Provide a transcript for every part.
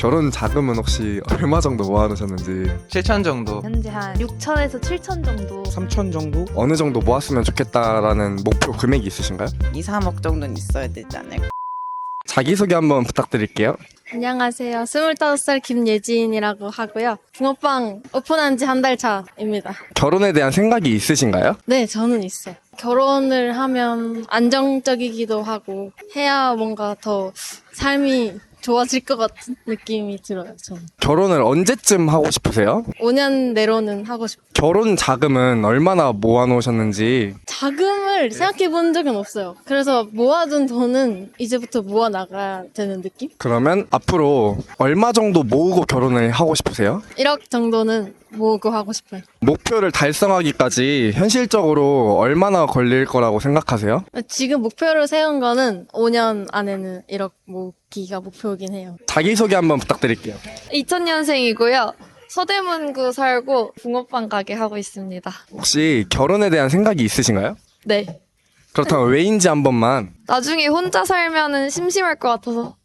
결혼 자금은 혹시 얼마 정도 모아놓으셨는지, 7천 정도. 현재 한 6천에서 7천 정도. 3천 정도? 어느 정도 모았으면 좋겠다라는 목표 금액이 있으신가요? 2, 3억 정도는 있어야 되지 않을까? 자기소개 한번 부탁드릴게요. 안녕하세요. 25살 김예진이라고 하고요. 붕어빵 오픈한 지 한 달 차입니다. 결혼에 대한 생각이 있으신가요? 네, 저는 있어요. 결혼을 하면 안정적이기도 하고 해야 뭔가 더 삶이 좋아질 것 같은 느낌이 들어요, 저는. 결혼을 언제쯤 하고 싶으세요? 5년 내로는 하고 싶어요. 결혼 자금은 얼마나 모아놓으셨는지. 자금을 생각해 본 적은 없어요. 그래서 모아둔 돈은 이제부터 모아 나가야 되는 느낌? 그러면 앞으로 얼마 정도 모으고 결혼을 하고 싶으세요? 1억 정도는 모으고 하고 싶어요. 목표를 달성하기까지 현실적으로 얼마나 걸릴 거라고 생각하세요? 지금 목표를 세운 거는 5년 안에는 1억 모으기가 목표이긴 해요. 자기소개 한번 부탁드릴게요. 2000년생이고요. 서대문구 살고 붕어빵 가게 하고 있습니다. 혹시 결혼에 대한 생각이 있으신가요? 네. 그렇다면 왜인지 한 번만. 나중에 혼자 살면은 심심할 것 같아서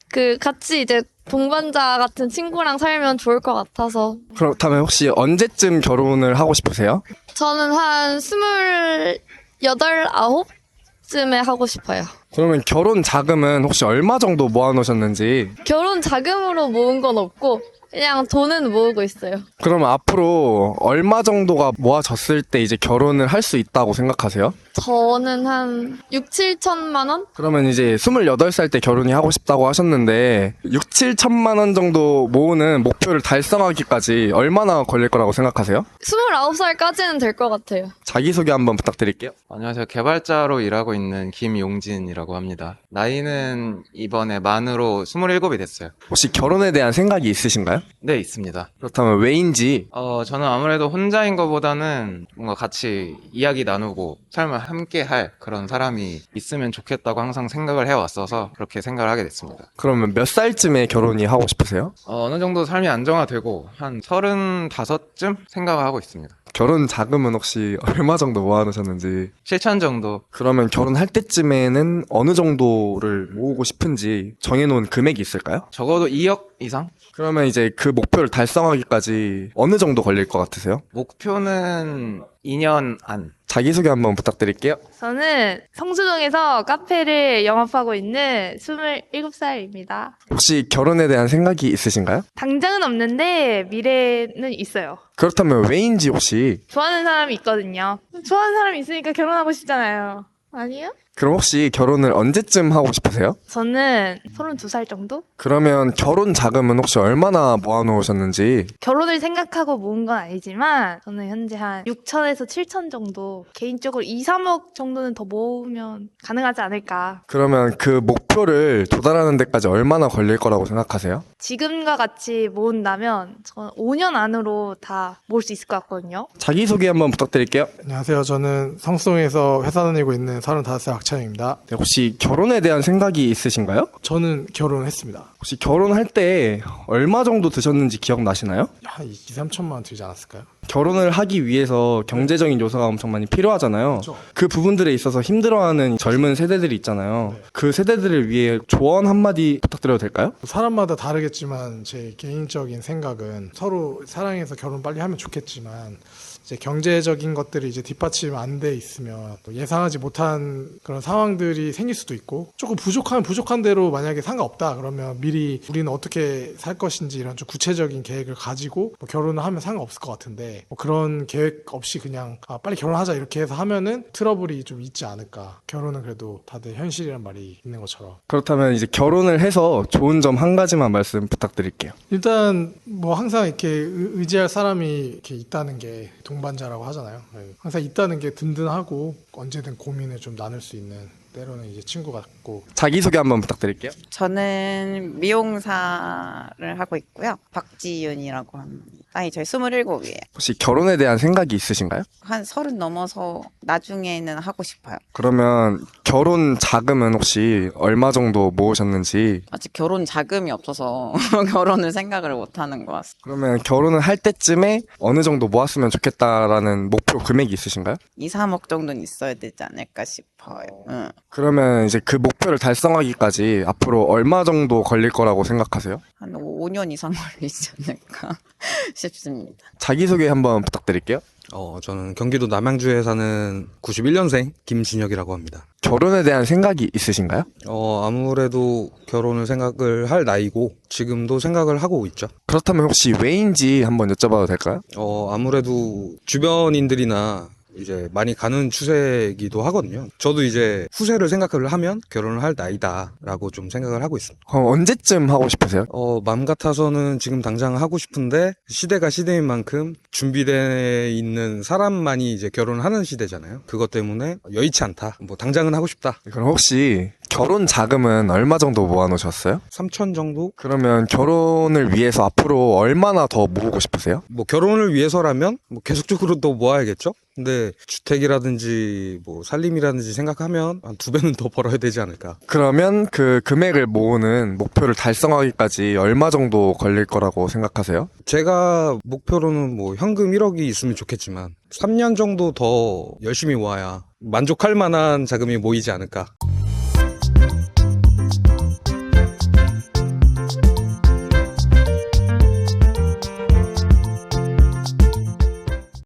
같이 이제 동반자 같은 친구랑 살면 좋을 것 같아서. 그렇다면 혹시 언제쯤 결혼을 하고 싶으세요? 저는 한 28, 9쯤에 하고 싶어요. 그러면 결혼 자금은 혹시 얼마 정도 모아놓으셨는지. 결혼 자금으로 모은 건 없고 그냥 돈은 모으고 있어요. 그러면 앞으로 얼마 정도가 모아졌을 때 이제 결혼을 할 수 있다고 생각하세요? 저는 한 6, 7천만 원? 그러면 이제 28살 때 결혼이 하고 싶다고 하셨는데 6, 7천만 원 정도 모으는 목표를 달성하기까지 얼마나 걸릴 거라고 생각하세요? 29살까지는 될 것 같아요. 자기소개 한번 부탁드릴게요. 안녕하세요. 개발자로 일하고 있는 김용진이라고 합니다. 나이는 이번에 만으로 27이 됐어요. 혹시 결혼에 대한 생각이 있으신가요? 네, 있습니다. 그렇다면 왜인지. 저는 아무래도 혼자인 것보다는 뭔가 같이 이야기 나누고 삶을 함께 할 그런 사람이 있으면 좋겠다고 항상 생각을 해왔어서 그렇게 생각을 하게 됐습니다. 그러면 몇 살쯤에 결혼이 하고 싶으세요? 어느 정도 삶이 안정화되고 한 35쯤 생각을 하고 있습니다. 결혼 자금은 혹시 얼마 정도 모아놓으셨는지. 7천 정도. 그러면 결혼할 때쯤에는 어느 정도를 모으고 싶은지 정해놓은 금액이 있을까요? 적어도 2억 이상? 그러면 이제 그 목표를 달성하기까지 어느 정도 걸릴 것 같으세요? 목표는 2년 안. 자기소개 한번 부탁드릴게요. 저는 성수동에서 카페를 영업하고 있는 27살입니다. 혹시 결혼에 대한 생각이 있으신가요? 당장은 없는데 미래는 있어요. 그렇다면 왜인지 혹시. 좋아하는 사람이 있거든요. 좋아하는 사람이 있으니까 결혼하고 싶잖아요. 아니요? 그럼 혹시 결혼을 언제쯤 하고 싶으세요? 저는 32살 정도? 그러면 결혼 자금은 혹시 얼마나 모아놓으셨는지. 결혼을 생각하고 모은 건 아니지만 저는 현재 한 6천에서 7천 정도, 개인적으로 2, 3억 정도는 더 모으면 가능하지 않을까. 그러면 그 목표를 도달하는 데까지 얼마나 걸릴 거라고 생각하세요? 지금과 같이 모은다면 저는 5년 안으로 다 모을 수 있을 것 같거든요. 자기소개 한번 부탁드릴게요. 안녕하세요. 저는 성수동에서 회사 다니고 있는 35살 박찬영입니다. 네, 혹시 결혼에 대한 생각이 있으신가요? 저는 결혼했습니다. 혹시 결혼할 때 얼마 정도 드셨는지 기억나시나요? 한 2, 3천만 원 들지 않았을까요? 결혼을 하기 위해서 경제적인 요소가 엄청 많이 필요하잖아요. 그렇죠. 그 부분들에 있어서 힘들어하는 젊은 세대들이 있잖아요. 네. 그 세대들을 위해 조언 한마디 부탁드려도 될까요? 사람마다 다르겠지만 제 개인적인 생각은 서로 사랑해서 결혼 빨리 하면 좋겠지만 이제 경제적인 것들이 이제 뒷받침 안 돼 있으면 또 예상하지 못한 그런 상황들이 생길 수도 있고 조금 부족하면 부족한 대로 만약에 상관없다 그러면 미리 우리는 어떻게 살 것인지 이런 좀 구체적인 계획을 가지고 뭐 결혼을 하면 상관없을 것 같은데 뭐 그런 계획 없이 그냥 빨리 결혼하자 이렇게 해서 하면은 트러블이 좀 있지 않을까. 결혼은 그래도 다들 현실이란 말이 있는 것처럼. 그렇다면 이제 결혼을 해서 좋은 점 한 가지만 말씀 부탁드릴게요. 일단 뭐 항상 이렇게 의지할 사람이 이렇게 있다는 게 동반자라고 하잖아요. 항상 있다는 게 든든하고 언제든 고민을 좀 나눌 수 있는 때로는 이제 친구 같고. 자기소개 한번 부탁드릴게요. 저는 미용사를 하고 있고요. 박지윤이라고 합니다. 나이 저희 27이에요. 혹시 결혼에 대한 생각이 있으신가요? 한 30 넘어서 나중에는 하고 싶어요. 그러면 결혼 자금은 혹시 얼마 정도 모으셨는지. 아직 결혼 자금이 없어서 결혼을 생각을 못 하는 것 같습니다. 그러면 결혼을 할 때쯤에 어느 정도 모았으면 좋겠다라는 목표 금액이 있으신가요? 2, 3억 정도는 있어야 되지 않을까 싶어요. 응. 그러면 이제 그 목표를 달성하기까지 앞으로 얼마 정도 걸릴 거라고 생각하세요? 한 5년 이상 걸리지 않을까 싶습니다. 자기소개 한번 부탁드릴게요. 저는 경기도 남양주에 사는 91년생 김진혁이라고 합니다. 결혼에 대한 생각이 있으신가요? 아무래도 결혼을 생각을 할 나이고 지금도 생각을 하고 있죠. 그렇다면 혹시 왜인지 한번 여쭤봐도 될까요? 아무래도 주변인들이나 이제 많이 가는 추세이기도 하거든요. 저도 이제 후세를 생각을 하면 결혼을 할 나이다라고 좀 생각을 하고 있습니다. 그럼 언제쯤 하고 싶으세요? 맘 같아서는 지금 당장 하고 싶은데 시대가 시대인 만큼 준비되어 있는 사람만이 이제 결혼을 하는 시대잖아요. 그것 때문에 여의치 않다. 뭐 당장은 하고 싶다. 그럼 혹시 결혼 자금은 얼마 정도 모아놓으셨어요? 3천 정도? 그러면 결혼을 위해서 앞으로 얼마나 더 모으고 싶으세요? 뭐 결혼을 위해서라면 뭐 계속적으로 또 모아야겠죠? 근데 주택이라든지 뭐 살림이라든지 생각하면 한 2배는 더 벌어야 되지 않을까. 그러면 그 금액을 모으는 목표를 달성하기까지 얼마 정도 걸릴 거라고 생각하세요? 제가 목표로는 뭐 현금 1억이 있으면 좋겠지만 3년 정도 더 열심히 모아야 만족할 만한 자금이 모이지 않을까.